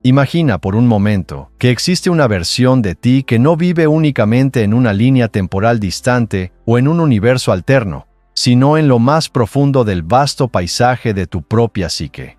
Imagina por un momento que existe una versión de ti que no vive únicamente en una línea temporal distante o en un universo alterno, sino en lo más profundo del vasto paisaje de tu propia psique.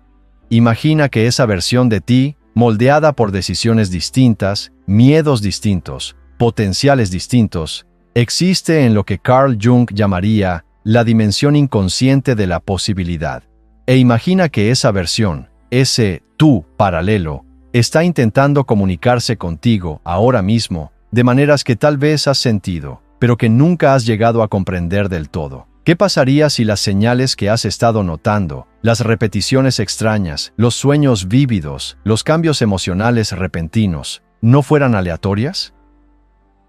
Imagina que esa versión de ti, moldeada por decisiones distintas, miedos distintos, potenciales distintos, existe en lo que Carl Jung llamaría la dimensión inconsciente de la posibilidad. E imagina que esa versión, ese tú paralelo, está intentando comunicarse contigo ahora mismo de maneras que tal vez has sentido, pero que nunca has llegado a comprender del todo. ¿Qué pasaría si las señales que has estado notando, las repeticiones extrañas, los sueños vívidos, los cambios emocionales repentinos, no fueran aleatorias?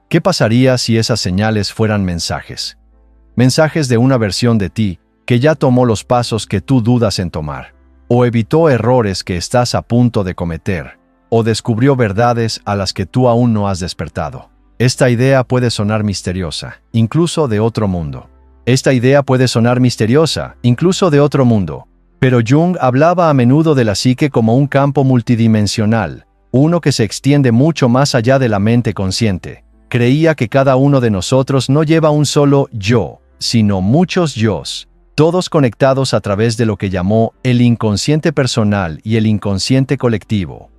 ¿Qué pasaría si esas señales fueran mensajes? Mensajes de una versión de ti que ya tomó los pasos que tú dudas en tomar, o evitó errores que estás a punto de cometer, o descubrió verdades a las que tú aún no has despertado. Esta idea puede sonar misteriosa, incluso de otro mundo. Pero Jung hablaba a menudo de la psique como un campo multidimensional, uno que se extiende mucho más allá de la mente consciente. Creía que cada uno de nosotros no lleva un solo yo, sino muchos yos, todos conectados a través de lo que llamó el inconsciente personal y el inconsciente colectivo.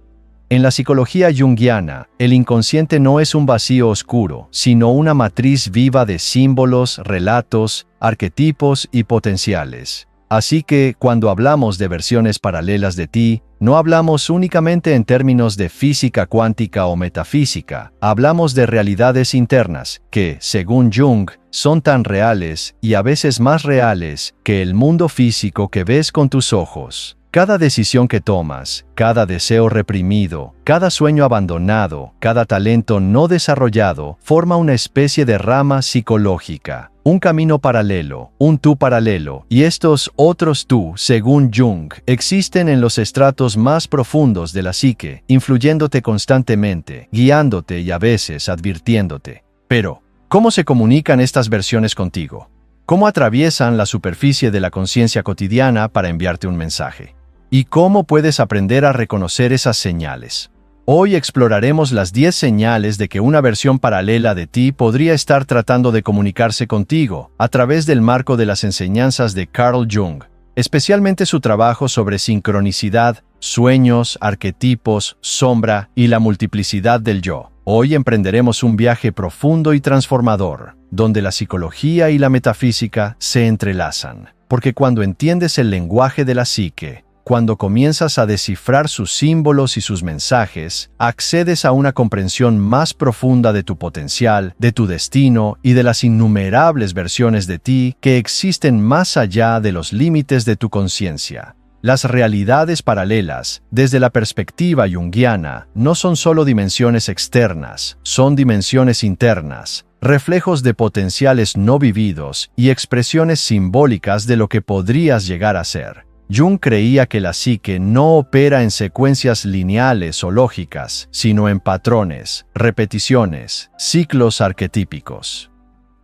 En la psicología junguiana, el inconsciente no es un vacío oscuro, sino una matriz viva de símbolos, relatos, arquetipos y potenciales. Así que, cuando hablamos de versiones paralelas de ti, no hablamos únicamente en términos de física cuántica o metafísica, hablamos de realidades internas que, según Jung, son tan reales y a veces más reales que el mundo físico que ves con tus ojos. Cada decisión que tomas, cada deseo reprimido, cada sueño abandonado, cada talento no desarrollado, forma una especie de rama psicológica, un camino paralelo, un tú paralelo, y estos otros tú, según Jung, existen en los estratos más profundos de la psique, influyéndote constantemente, guiándote y a veces advirtiéndote. Pero, ¿cómo se comunican estas versiones contigo? ¿Cómo atraviesan la superficie de la conciencia cotidiana para enviarte un mensaje? ¿Y cómo puedes aprender a reconocer esas señales? Hoy exploraremos las 10 señales de que una versión paralela de ti podría estar tratando de comunicarse contigo a través del marco de las enseñanzas de Carl Jung, especialmente su trabajo sobre sincronicidad, sueños, arquetipos, sombra y la multiplicidad del yo. Hoy emprenderemos un viaje profundo y transformador, donde la psicología y la metafísica se entrelazan. Porque cuando entiendes el lenguaje de la psique, cuando comienzas a descifrar sus símbolos y sus mensajes, accedes a una comprensión más profunda de tu potencial, de tu destino y de las innumerables versiones de ti que existen más allá de los límites de tu conciencia. Las realidades paralelas, desde la perspectiva junguiana, no son solo dimensiones externas, son dimensiones internas, reflejos de potenciales no vividos y expresiones simbólicas de lo que podrías llegar a ser. Jung creía que la psique no opera en secuencias lineales o lógicas, sino en patrones, repeticiones, ciclos arquetípicos.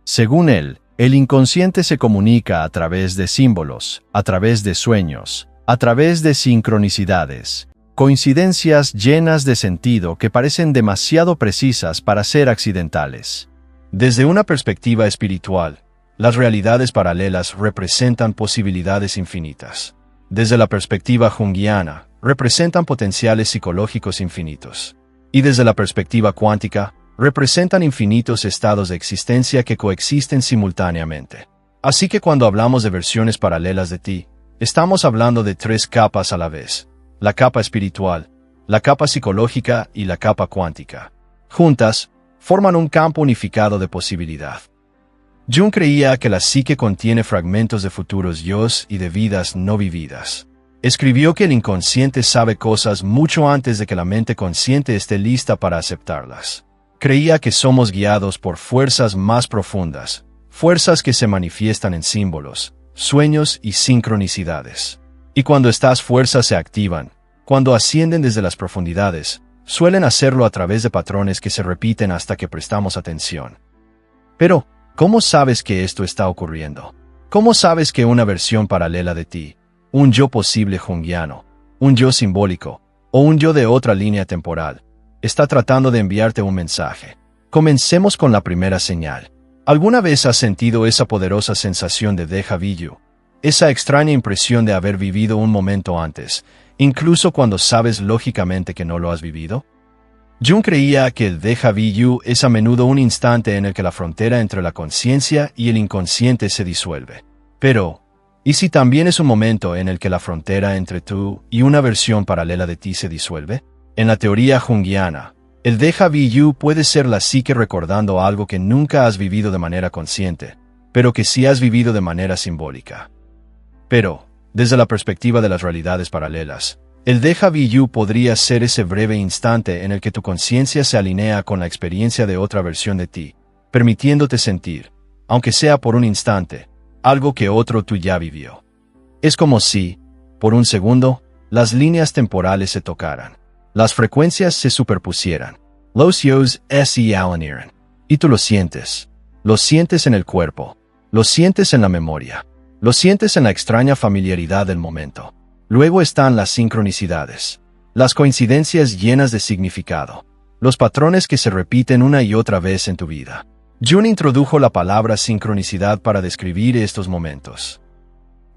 Según él, el inconsciente se comunica a través de símbolos, a través de sueños, a través de sincronicidades, coincidencias llenas de sentido que parecen demasiado precisas para ser accidentales. Desde una perspectiva espiritual, las realidades paralelas representan posibilidades infinitas. Desde la perspectiva junguiana, representan potenciales psicológicos infinitos. Y desde la perspectiva cuántica, representan infinitos estados de existencia que coexisten simultáneamente. Así que cuando hablamos de versiones paralelas de ti, estamos hablando de 3 capas a la vez: la capa espiritual, la capa psicológica y la capa cuántica. Juntas, forman un campo unificado de posibilidad. Jung creía que la psique contiene fragmentos de futuros yos y de vidas no vividas. Escribió que el inconsciente sabe cosas mucho antes de que la mente consciente esté lista para aceptarlas. Creía que somos guiados por fuerzas más profundas, fuerzas que se manifiestan en símbolos, sueños y sincronicidades. Y cuando estas fuerzas se activan, cuando ascienden desde las profundidades, suelen hacerlo a través de patrones que se repiten hasta que prestamos atención. Pero, ¿cómo sabes que esto está ocurriendo? ¿Cómo sabes que una versión paralela de ti, un yo posible junguiano, un yo simbólico, o un yo de otra línea temporal, está tratando de enviarte un mensaje. Comencemos con la primera señal. ¿Alguna vez has sentido esa poderosa sensación de déjà vu? Esa extraña impresión de haber vivido un momento antes, incluso cuando sabes lógicamente que no lo has vivido? Jung creía que el déjà vu es a menudo un instante en el que la frontera entre la conciencia y el inconsciente se disuelve. Pero, ¿y si también es un momento en el que la frontera entre tú y una versión paralela de ti se disuelve? En la teoría junguiana, el déjà vu puede ser la psique recordando algo que nunca has vivido de manera consciente, pero que sí has vivido de manera simbólica. Pero, desde la perspectiva de las realidades paralelas, el déjà vu podría ser ese breve instante en el que tu conciencia se alinea con la experiencia de otra versión de ti, permitiéndote sentir, aunque sea por un instante, algo que otro tú ya vivió. Es como si, por un segundo, las líneas temporales se tocaran. Las frecuencias se superpusieran. Los yos se alinearan. Y tú lo sientes. Lo sientes en el cuerpo. Lo sientes en la memoria. Lo sientes en la extraña familiaridad del momento. Luego están las sincronicidades. Las coincidencias llenas de significado. Los patrones que se repiten una y otra vez en tu vida. Jung introdujo la palabra sincronicidad para describir estos momentos.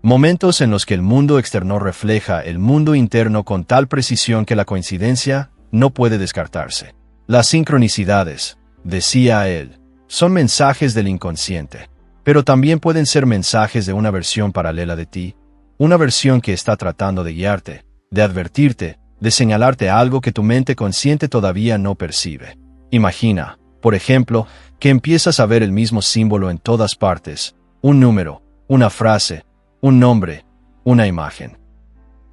Momentos en los que el mundo externo refleja el mundo interno con tal precisión que la coincidencia no puede descartarse. Las sincronicidades, decía él, son mensajes del inconsciente, pero también pueden ser mensajes de una versión paralela de ti, una versión que está tratando de guiarte, de advertirte, de señalarte algo que tu mente consciente todavía no percibe. Imagina, por ejemplo, que empiezas a ver el mismo símbolo en todas partes, un número, una frase, un nombre, una imagen.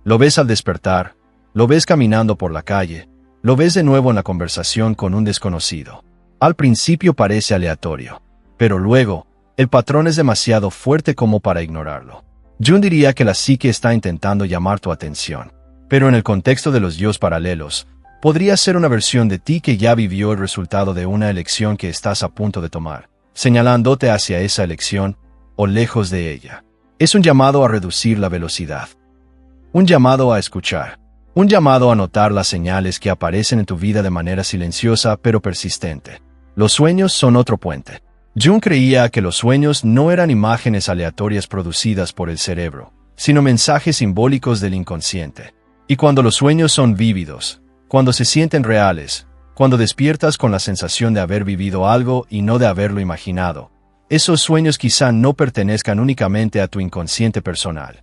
Lo ves al despertar, lo ves caminando por la calle, lo ves de nuevo en la conversación con un desconocido. Al principio parece aleatorio, pero luego, el patrón es demasiado fuerte como para ignorarlo. Jung diría que la psique está intentando llamar tu atención, pero en el contexto de los yos paralelos, podría ser una versión de ti que ya vivió el resultado de una elección que estás a punto de tomar, señalándote hacia esa elección o lejos de ella. Es un llamado a reducir la velocidad. Un llamado a escuchar. Un llamado a notar las señales que aparecen en tu vida de manera silenciosa pero persistente. Los sueños son otro puente. Jung creía que los sueños no eran imágenes aleatorias producidas por el cerebro, sino mensajes simbólicos del inconsciente. Y cuando los sueños son vívidos, cuando se sienten reales, cuando despiertas con la sensación de haber vivido algo y no de haberlo imaginado, esos sueños quizá no pertenezcan únicamente a tu inconsciente personal.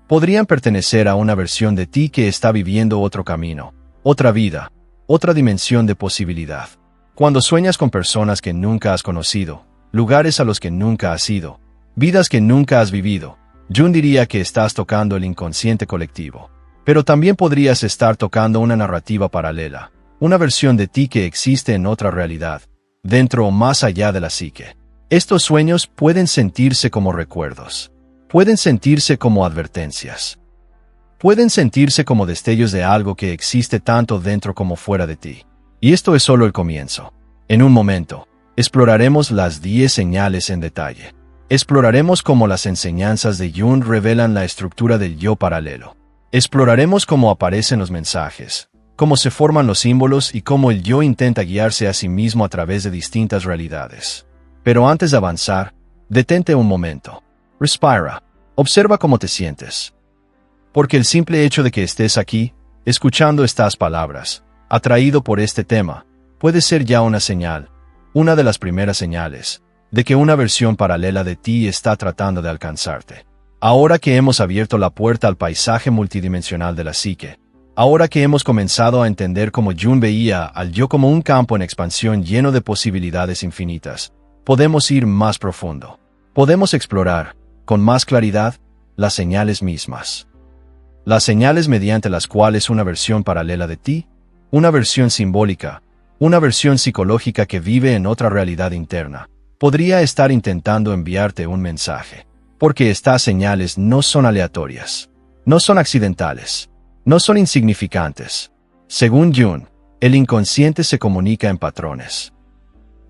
Podrían pertenecer a una versión de ti que está viviendo otro camino, otra vida, otra dimensión de posibilidad. Cuando sueñas con personas que nunca has conocido, lugares a los que nunca has ido, vidas que nunca has vivido, Jung diría que estás tocando el inconsciente colectivo. Pero también podrías estar tocando una narrativa paralela, una versión de ti que existe en otra realidad, dentro o más allá de la psique. Estos sueños pueden sentirse como recuerdos. Pueden sentirse como advertencias. Pueden sentirse como destellos de algo que existe tanto dentro como fuera de ti. Y esto es solo el comienzo. En un momento, exploraremos las 10 señales en detalle. Exploraremos cómo las enseñanzas de Jung revelan la estructura del yo paralelo. Exploraremos cómo aparecen los mensajes, cómo se forman los símbolos y cómo el yo intenta guiarse a sí mismo a través de distintas realidades. Pero antes de avanzar, detente un momento. Respira. Observa cómo te sientes. Porque el simple hecho de que estés aquí, escuchando estas palabras, atraído por este tema, puede ser ya una señal, una de las primeras señales, de que una versión paralela de ti está tratando de alcanzarte. Ahora que hemos abierto la puerta al paisaje multidimensional de la psique, ahora que hemos comenzado a entender cómo Jung veía al yo como un campo en expansión lleno de posibilidades infinitas, podemos ir más profundo. Podemos explorar, con más claridad, las señales mismas. Las señales mediante las cuales una versión paralela de ti, una versión simbólica, una versión psicológica que vive en otra realidad interna, podría estar intentando enviarte un mensaje. Porque estas señales no son aleatorias, no son accidentales, no son insignificantes. Según Jung, el inconsciente se comunica en patrones.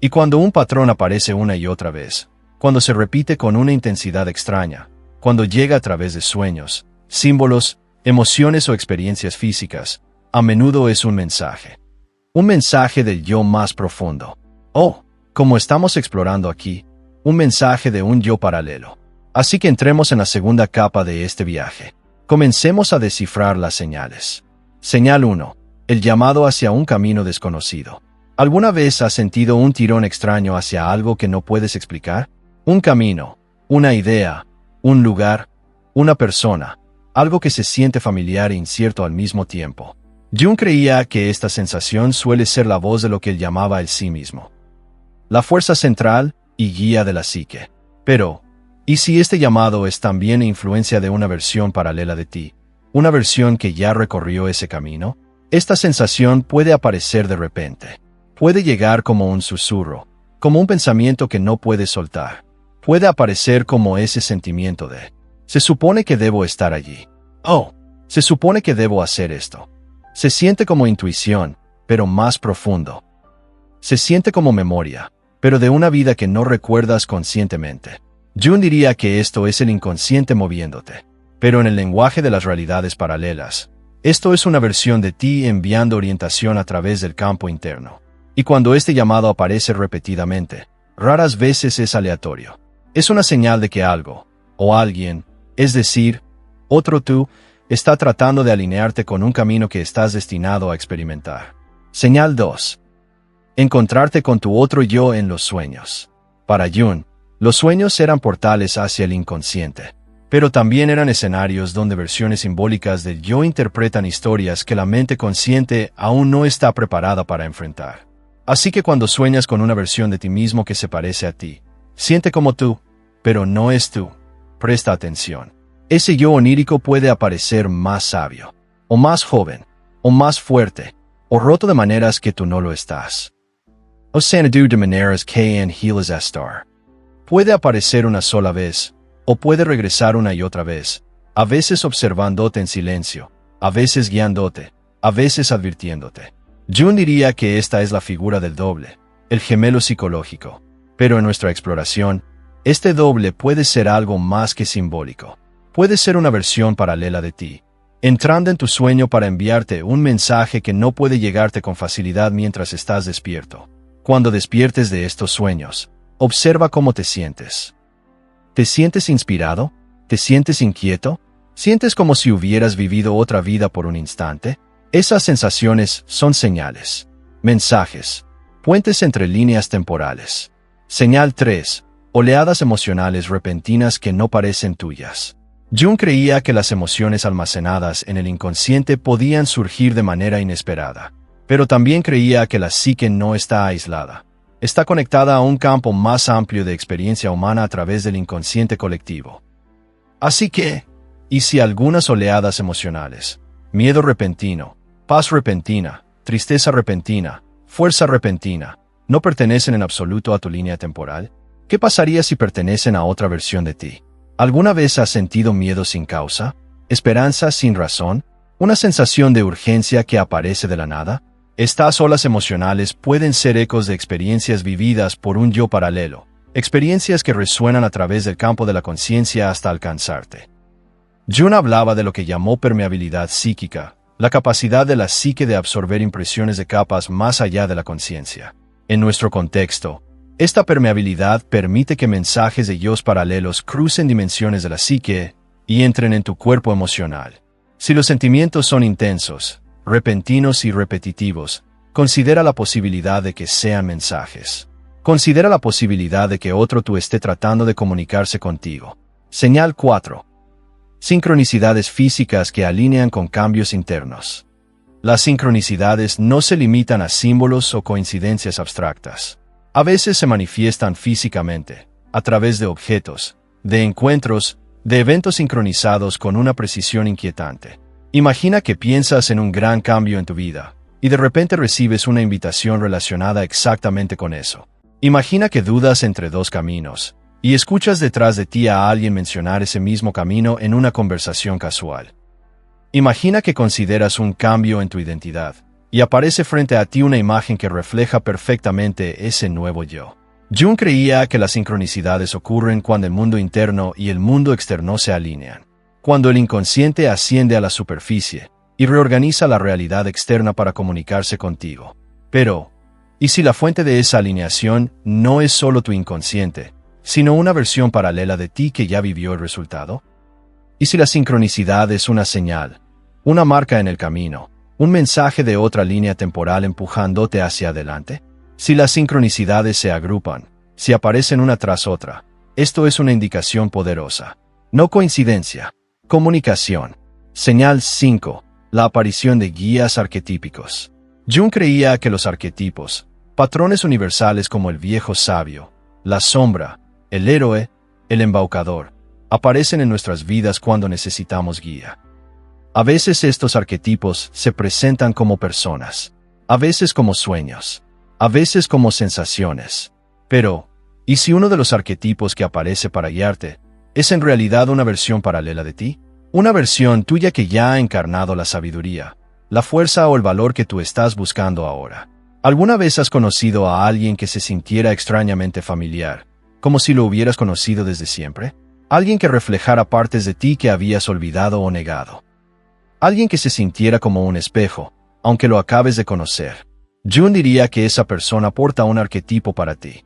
Y cuando un patrón aparece una y otra vez, cuando se repite con una intensidad extraña, cuando llega a través de sueños, símbolos, emociones o experiencias físicas, a menudo es un mensaje. Un mensaje del yo más profundo. O, como estamos explorando aquí, un mensaje de un yo paralelo. Así que entremos en la segunda capa de este viaje. Comencemos a descifrar las señales. Señal 1. El llamado hacia un camino desconocido. ¿Alguna vez has sentido un tirón extraño hacia algo que no puedes explicar? Un camino, una idea, un lugar, una persona, algo que se siente familiar e incierto al mismo tiempo. Jung creía que esta sensación suele ser la voz de lo que él llamaba el sí mismo. La fuerza central y guía de la psique. Pero, ¿y si este llamado es también influencia de una versión paralela de ti? ¿Una versión que ya recorrió ese camino? Esta sensación puede aparecer de repente. Puede llegar como un susurro, como un pensamiento que no puedes soltar. Puede aparecer como ese sentimiento de, se supone que debo estar allí. Oh, se supone que debo hacer esto. Se siente como intuición, pero más profundo. Se siente como memoria, pero de una vida que no recuerdas conscientemente. Jung diría que esto es el inconsciente moviéndote. Pero en el lenguaje de las realidades paralelas, esto es una versión de ti enviando orientación a través del campo interno. Y cuando este llamado aparece repetidamente, raras veces es aleatorio. Es una señal de que algo, o alguien, es decir, otro tú, está tratando de alinearte con un camino que estás destinado a experimentar. Señal 2. Encontrarte con tu otro yo en los sueños. Para Jung, los sueños eran portales hacia el inconsciente, pero también eran escenarios donde versiones simbólicas del yo interpretan historias que la mente consciente aún no está preparada para enfrentar. Así que cuando sueñas con una versión de ti mismo que se parece a ti, siente como tú, pero no es tú. Presta atención. Ese yo onírico puede aparecer más sabio, o más joven, o más fuerte, o roto de maneras que tú no lo estás. O sanadu de maneras que en helas estar. Puede aparecer una sola vez, o puede regresar una y otra vez, a veces observándote en silencio, a veces guiándote, a veces advirtiéndote. Jung diría que esta es la figura del doble, el gemelo psicológico. Pero en nuestra exploración, este doble puede ser algo más que simbólico. Puede ser una versión paralela de ti, entrando en tu sueño para enviarte un mensaje que no puede llegarte con facilidad mientras estás despierto. Cuando despiertes de estos sueños, observa cómo te sientes. ¿Te sientes inspirado? ¿Te sientes inquieto? ¿Sientes como si hubieras vivido otra vida por un instante? Esas sensaciones son señales, mensajes, puentes entre líneas temporales. Señal 3. Oleadas emocionales repentinas que no parecen tuyas. Jung creía que las emociones almacenadas en el inconsciente podían surgir de manera inesperada, pero también creía que la psique no está aislada. Está conectada a un campo más amplio de experiencia humana a través del inconsciente colectivo. Así que, ¿y si algunas oleadas emocionales, miedo repentino, paz repentina, tristeza repentina, fuerza repentina, no pertenecen en absoluto a tu línea temporal? ¿Qué pasaría si pertenecen a otra versión de ti? ¿Alguna vez has sentido miedo sin causa? ¿Esperanza sin razón? ¿Una sensación de urgencia que aparece de la nada? Estas olas emocionales pueden ser ecos de experiencias vividas por un yo paralelo, experiencias que resuenan a través del campo de la conciencia hasta alcanzarte. Jung hablaba de lo que llamó permeabilidad psíquica, la capacidad de la psique de absorber impresiones de capas más allá de la conciencia. En nuestro contexto, esta permeabilidad permite que mensajes de yos paralelos crucen dimensiones de la psique y entren en tu cuerpo emocional. Si los sentimientos son intensos, repentinos y repetitivos, considera la posibilidad de que sean mensajes. Considera la posibilidad de que otro tú esté tratando de comunicarse contigo. Señal 4. Sincronicidades físicas que alinean con cambios internos. Las sincronicidades no se limitan a símbolos o coincidencias abstractas. A veces se manifiestan físicamente, a través de objetos, de encuentros, de eventos sincronizados con una precisión inquietante. Imagina que piensas en un gran cambio en tu vida, y de repente recibes una invitación relacionada exactamente con eso. Imagina que dudas entre dos caminos, y escuchas detrás de ti a alguien mencionar ese mismo camino en una conversación casual. Imagina que consideras un cambio en tu identidad, y aparece frente a ti una imagen que refleja perfectamente ese nuevo yo. Jung creía que las sincronicidades ocurren cuando el mundo interno y el mundo externo se alinean. Cuando el inconsciente asciende a la superficie, y reorganiza la realidad externa para comunicarse contigo. Pero, ¿y si la fuente de esa alineación no es solo tu inconsciente, sino una versión paralela de ti que ya vivió el resultado? ¿Y si la sincronicidad es una señal, una marca en el camino, un mensaje de otra línea temporal empujándote hacia adelante? Si las sincronicidades se agrupan, si aparecen una tras otra, esto es una indicación poderosa. No coincidencia. Comunicación. Señal 5. La aparición de guías arquetípicos. Jung creía que los arquetipos, patrones universales como el viejo sabio, la sombra, el héroe, el embaucador, aparecen en nuestras vidas cuando necesitamos guía. A veces estos arquetipos se presentan como personas, a veces como sueños, a veces como sensaciones. Pero, ¿y si uno de los arquetipos que aparece para guiarte es en realidad una versión paralela de ti? Una versión tuya que ya ha encarnado la sabiduría, la fuerza o el valor que tú estás buscando ahora. ¿Alguna vez has conocido a alguien que se sintiera extrañamente familiar, como si lo hubieras conocido desde siempre? Alguien que reflejara partes de ti que habías olvidado o negado. Alguien que se sintiera como un espejo, aunque lo acabes de conocer. Jung diría que esa persona porta un arquetipo para ti.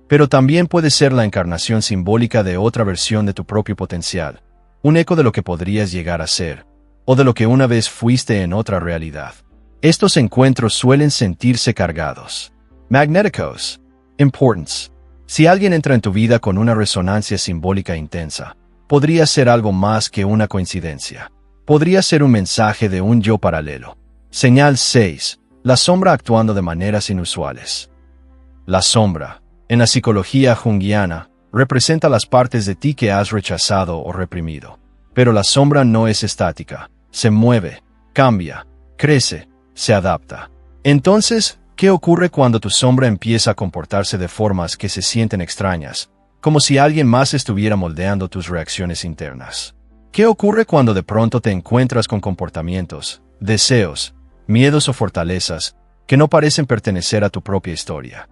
Pero también puede ser la encarnación simbólica de otra versión de tu propio potencial, un eco de lo que podrías llegar a ser, o de lo que una vez fuiste en otra realidad. Estos encuentros suelen sentirse cargados. Magnéticos. Importance. Si alguien entra en tu vida con una resonancia simbólica intensa, podría ser algo más que una coincidencia. Podría ser un mensaje de un yo paralelo. Señal 6. La sombra actuando de maneras inusuales. La sombra, en la psicología junguiana, representa las partes de ti que has rechazado o reprimido. Pero la sombra no es estática, se mueve, cambia, crece, se adapta. Entonces, ¿qué ocurre cuando tu sombra empieza a comportarse de formas que se sienten extrañas, como si alguien más estuviera moldeando tus reacciones internas? ¿Qué ocurre cuando de pronto te encuentras con comportamientos, deseos, miedos o fortalezas que no parecen pertenecer a tu propia historia?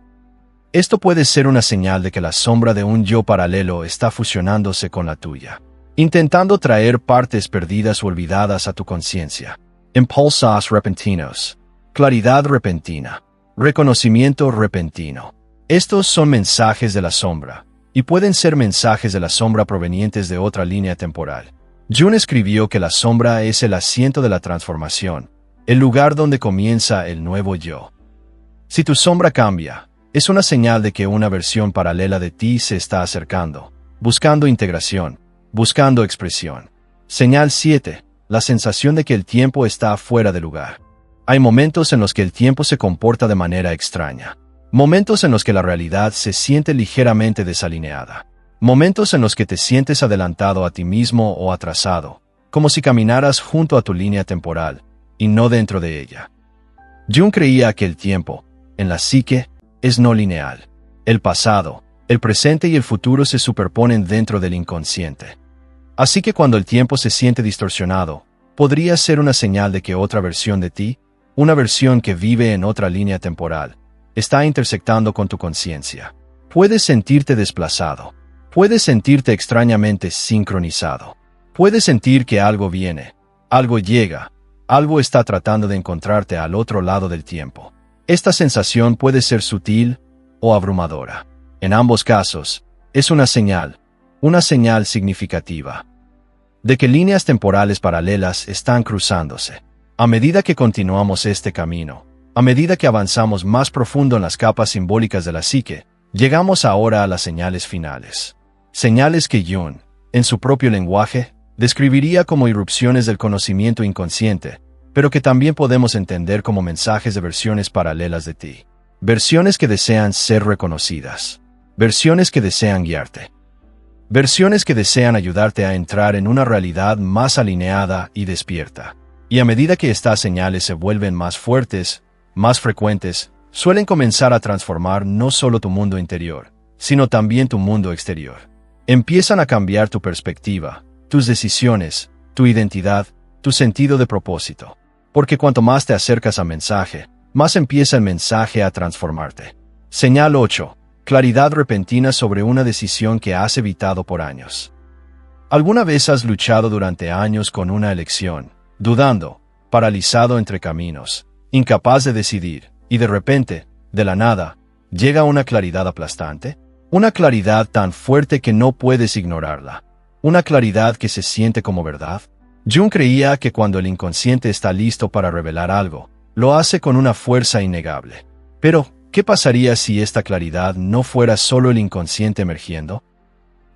Esto puede ser una señal de que la sombra de un yo paralelo está fusionándose con la tuya, intentando traer partes perdidas o olvidadas a tu conciencia. Impulsos repentinos. Claridad repentina. Reconocimiento repentino. Estos son mensajes de la sombra, y pueden ser mensajes de la sombra provenientes de otra línea temporal. Jung escribió que la sombra es el asiento de la transformación, el lugar donde comienza el nuevo yo. Si tu sombra cambia, es una señal de que una versión paralela de ti se está acercando, buscando integración, buscando expresión. Señal 7. La sensación de que el tiempo está fuera de lugar. Hay momentos en los que el tiempo se comporta de manera extraña. Momentos en los que la realidad se siente ligeramente desalineada. Momentos en los que te sientes adelantado a ti mismo o atrasado, como si caminaras junto a tu línea temporal, y no dentro de ella. Jung creía que el tiempo, en la psique, es no lineal. El pasado, el presente y el futuro se superponen dentro del inconsciente. Así que cuando el tiempo se siente distorsionado, podría ser una señal de que otra versión de ti, una versión que vive en otra línea temporal, está intersectando con tu conciencia. Puedes sentirte desplazado. Puedes sentirte extrañamente sincronizado. Puedes sentir que algo viene, algo llega, algo está tratando de encontrarte al otro lado del tiempo. Esta sensación puede ser sutil o abrumadora. En ambos casos, es una señal significativa, de que líneas temporales paralelas están cruzándose. A medida que continuamos este camino, a medida que avanzamos más profundo en las capas simbólicas de la psique, llegamos ahora a las señales finales. Señales que Jung, en su propio lenguaje, describiría como irrupciones del conocimiento inconsciente, pero que también podemos entender como mensajes de versiones paralelas de ti. Versiones que desean ser reconocidas. Versiones que desean guiarte. Versiones que desean ayudarte a entrar en una realidad más alineada y despierta. Y a medida que estas señales se vuelven más fuertes, más frecuentes, suelen comenzar a transformar no solo tu mundo interior, sino también tu mundo exterior. Empiezan a cambiar tu perspectiva, tus decisiones, tu identidad, tu sentido de propósito. Porque cuanto más te acercas al mensaje, más empieza el mensaje a transformarte. Señal 8. Claridad repentina sobre una decisión que has evitado por años. ¿Alguna vez has luchado durante años con una elección, dudando, paralizado entre caminos, incapaz de decidir, y de repente, de la nada, llega una claridad aplastante, una claridad tan fuerte que no puedes ignorarla, una claridad que se siente como verdad. Jung creía que cuando el inconsciente está listo para revelar algo, lo hace con una fuerza innegable. Pero, ¿qué pasaría si esta claridad no fuera solo el inconsciente emergiendo?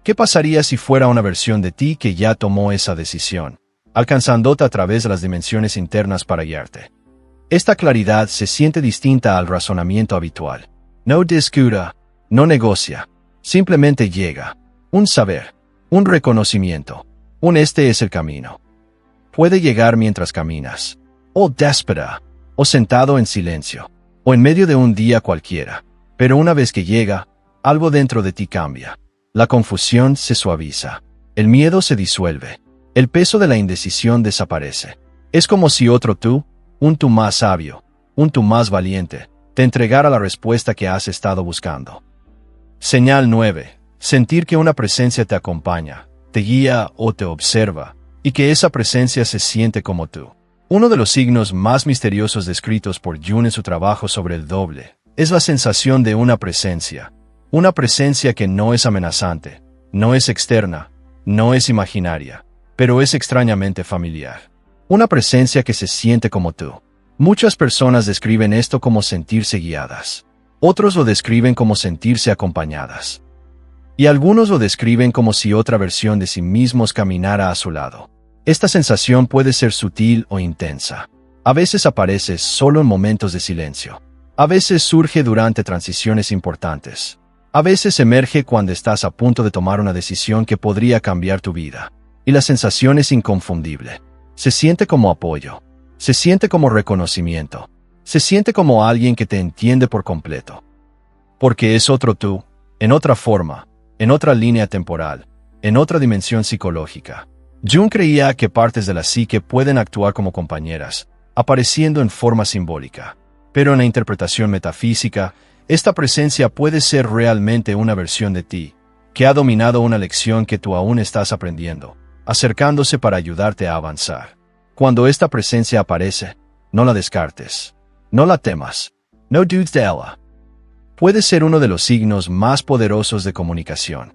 ¿Qué pasaría si fuera una versión de ti que ya tomó esa decisión, alcanzándote a través de las dimensiones internas para guiarte? Esta claridad se siente distinta al razonamiento habitual. No discuta, no negocia, simplemente llega. Un saber, un reconocimiento, este es el camino. Puede llegar mientras caminas, o déspota, o sentado en silencio, o en medio de un día cualquiera. Pero una vez que llega, algo dentro de ti cambia. La confusión se suaviza, el miedo se disuelve, el peso de la indecisión desaparece. Es como si otro tú, un tú más sabio, un tú más valiente, te entregara la respuesta que has estado buscando. Señal 9. Sentir que una presencia te acompaña, te guía o te observa, y que esa presencia se siente como tú. Uno de los signos más misteriosos descritos por Jung en su trabajo sobre el doble, es la sensación de una presencia que no es amenazante, no es externa, no es imaginaria, pero es extrañamente familiar. Una presencia que se siente como tú. Muchas personas describen esto como sentirse guiadas. Otros lo describen como sentirse acompañadas. Y algunos lo describen como si otra versión de sí mismos caminara a su lado. Esta sensación puede ser sutil o intensa. A veces aparece solo en momentos de silencio. A veces surge durante transiciones importantes. A veces emerge cuando estás a punto de tomar una decisión que podría cambiar tu vida. Y la sensación es inconfundible. Se siente como apoyo. Se siente como reconocimiento. Se siente como alguien que te entiende por completo. Porque es otro tú, en otra forma, en otra línea temporal, en otra dimensión psicológica. Jung creía que partes de la psique pueden actuar como compañeras, apareciendo en forma simbólica. Pero en la interpretación metafísica, esta presencia puede ser realmente una versión de ti, que ha dominado una lección que tú aún estás aprendiendo, acercándose para ayudarte a avanzar. Cuando esta presencia aparece, no la descartes. No la temas. No dudes de ella. Puede ser uno de los signos más poderosos de comunicación.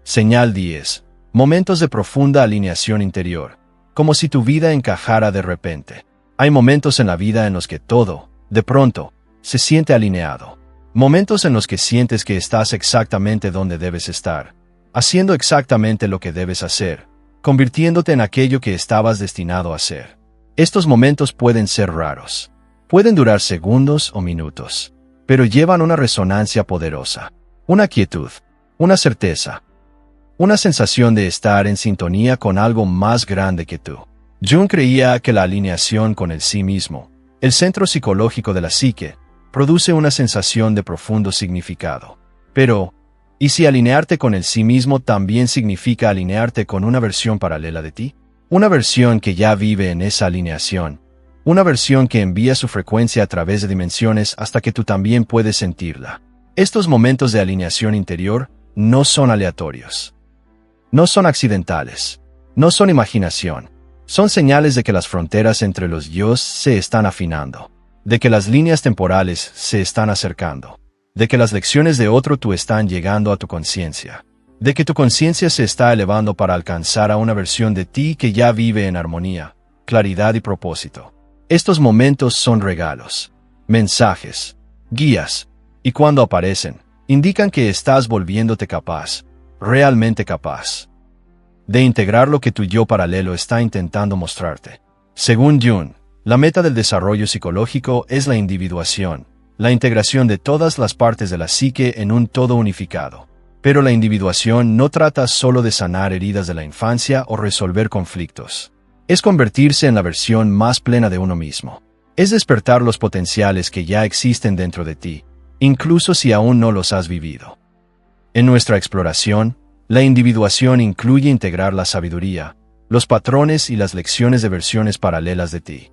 Señal 10. Momentos de profunda alineación interior. Como si tu vida encajara de repente. Hay momentos en la vida en los que todo, de pronto, se siente alineado. Momentos en los que sientes que estás exactamente donde debes estar, haciendo exactamente lo que debes hacer, convirtiéndote en aquello que estabas destinado a ser. Estos momentos pueden ser raros. Pueden durar segundos o minutos, pero llevan una resonancia poderosa, una quietud, una certeza, una sensación de estar en sintonía con algo más grande que tú. Jung creía que la alineación con el sí mismo, el centro psicológico de la psique, produce una sensación de profundo significado. Pero, ¿y si alinearte con el sí mismo también significa alinearte con una versión paralela de ti? Una versión que ya vive en esa alineación. Una versión que envía su frecuencia a través de dimensiones hasta que tú también puedes sentirla. Estos momentos de alineación interior no son aleatorios. No son accidentales. No son imaginación. Son señales de que las fronteras entre los yos se están afinando. De que las líneas temporales se están acercando. De que las lecciones de otro tú están llegando a tu conciencia. De que tu conciencia se está elevando para alcanzar a una versión de ti que ya vive en armonía, claridad y propósito. Estos momentos son regalos, mensajes, guías, y cuando aparecen, indican que estás volviéndote capaz, realmente capaz, de integrar lo que tu yo paralelo está intentando mostrarte. Según Jung, la meta del desarrollo psicológico es la individuación, la integración de todas las partes de la psique en un todo unificado. Pero la individuación no trata solo de sanar heridas de la infancia o resolver conflictos. Es convertirse en la versión más plena de uno mismo. Es despertar los potenciales que ya existen dentro de ti, incluso si aún no los has vivido. En nuestra exploración, la individuación incluye integrar la sabiduría, los patrones y las lecciones de versiones paralelas de ti.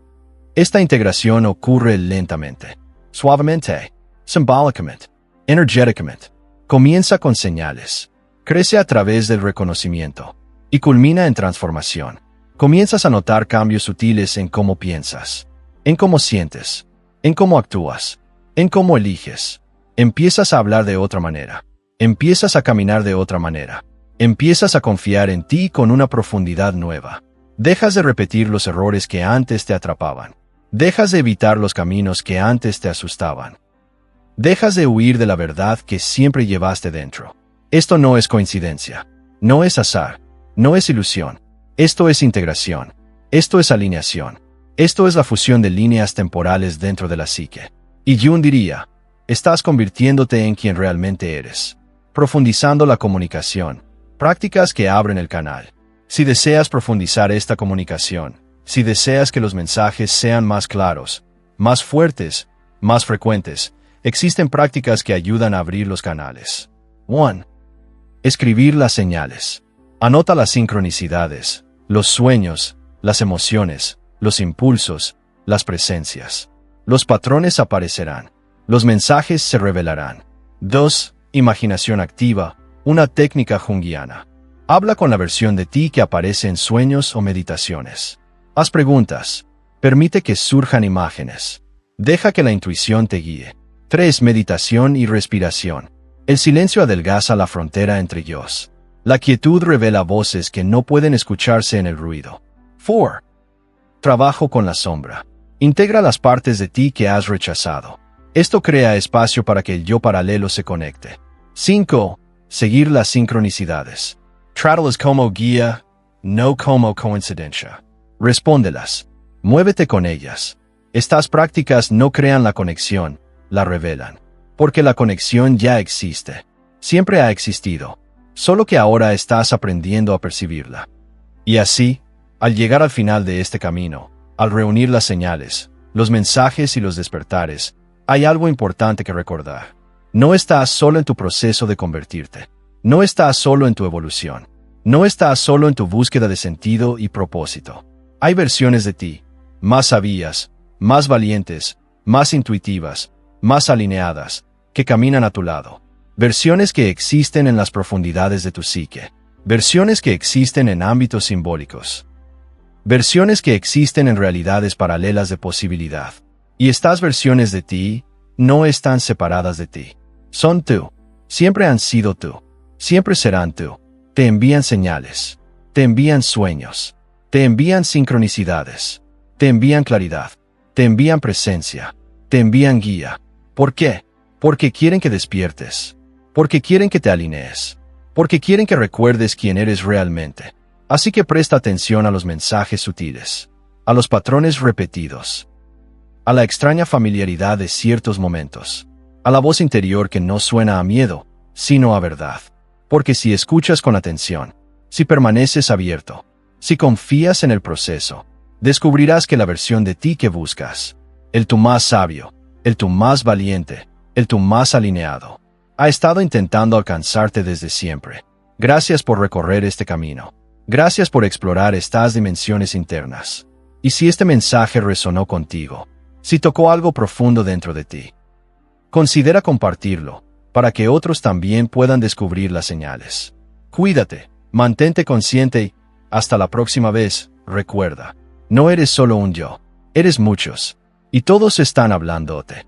Esta integración ocurre lentamente, suavemente, simbólicamente, energéticamente. Comienza con señales, crece a través del reconocimiento y culmina en transformación. Comienzas a notar cambios sutiles en cómo piensas, en cómo sientes, en cómo actúas, en cómo eliges. Empiezas a hablar de otra manera. Empiezas a caminar de otra manera. Empiezas a confiar en ti con una profundidad nueva. Dejas de repetir los errores que antes te atrapaban. Dejas de evitar los caminos que antes te asustaban. Dejas de huir de la verdad que siempre llevaste dentro. Esto no es coincidencia. No es azar. No es ilusión. Esto es integración. Esto es alineación. Esto es la fusión de líneas temporales dentro de la psique. Y Jung diría, estás convirtiéndote en quien realmente eres. Profundizando la comunicación. Prácticas que abren el canal. Si deseas profundizar esta comunicación, si deseas que los mensajes sean más claros, más fuertes, más frecuentes, existen prácticas que ayudan a abrir los canales. 1. Escribir las señales. Anota las sincronicidades, los sueños, las emociones, los impulsos, las presencias. Los patrones aparecerán. Los mensajes se revelarán. 2. Imaginación activa, una técnica junguiana. Habla con la versión de ti que aparece en sueños o meditaciones. Haz preguntas. Permite que surjan imágenes. Deja que la intuición te guíe. 3. Meditación y respiración. El silencio adelgaza la frontera entre yos. La quietud revela voces que no pueden escucharse en el ruido. 4. Trabajo con la sombra. Integra las partes de ti que has rechazado. Esto crea espacio para que el yo paralelo se conecte. 5. Seguir las sincronicidades. Trátalo como guía, no como coincidencia. Respóndelas. Muévete con ellas. Estas prácticas no crean la conexión, la revelan. Porque la conexión ya existe. Siempre ha existido. Solo que ahora estás aprendiendo a percibirla. Y así, al llegar al final de este camino, al reunir las señales, los mensajes y los despertares, hay algo importante que recordar. No estás solo en tu proceso de convertirte. No estás solo en tu evolución. No estás solo en tu búsqueda de sentido y propósito. Hay versiones de ti, más sabias, más valientes, más intuitivas, más alineadas, que caminan a tu lado. Versiones que existen en las profundidades de tu psique. Versiones que existen en ámbitos simbólicos. Versiones que existen en realidades paralelas de posibilidad. Y estas versiones de ti no están separadas de ti. Son tú. Siempre han sido tú. Siempre serán tú. Te envían señales. Te envían sueños. Te envían sincronicidades. Te envían claridad. Te envían presencia. Te envían guía. ¿Por qué? Porque quieren que despiertes. Porque quieren que te alinees. Porque quieren que recuerdes quién eres realmente. Así que presta atención a los mensajes sutiles. A los patrones repetidos. A la extraña familiaridad de ciertos momentos. A la voz interior que no suena a miedo, sino a verdad. Porque si escuchas con atención, si permaneces abierto, si confías en el proceso, descubrirás que la versión de ti que buscas, el tú más sabio, el tú más valiente, el tú más alineado, ha estado intentando alcanzarte desde siempre. Gracias por recorrer este camino. Gracias por explorar estas dimensiones internas. Y si este mensaje resonó contigo, si tocó algo profundo dentro de ti, considera compartirlo, para que otros también puedan descubrir las señales. Cuídate, mantente consciente y, hasta la próxima vez, recuerda, no eres solo un yo, eres muchos, y todos están hablándote.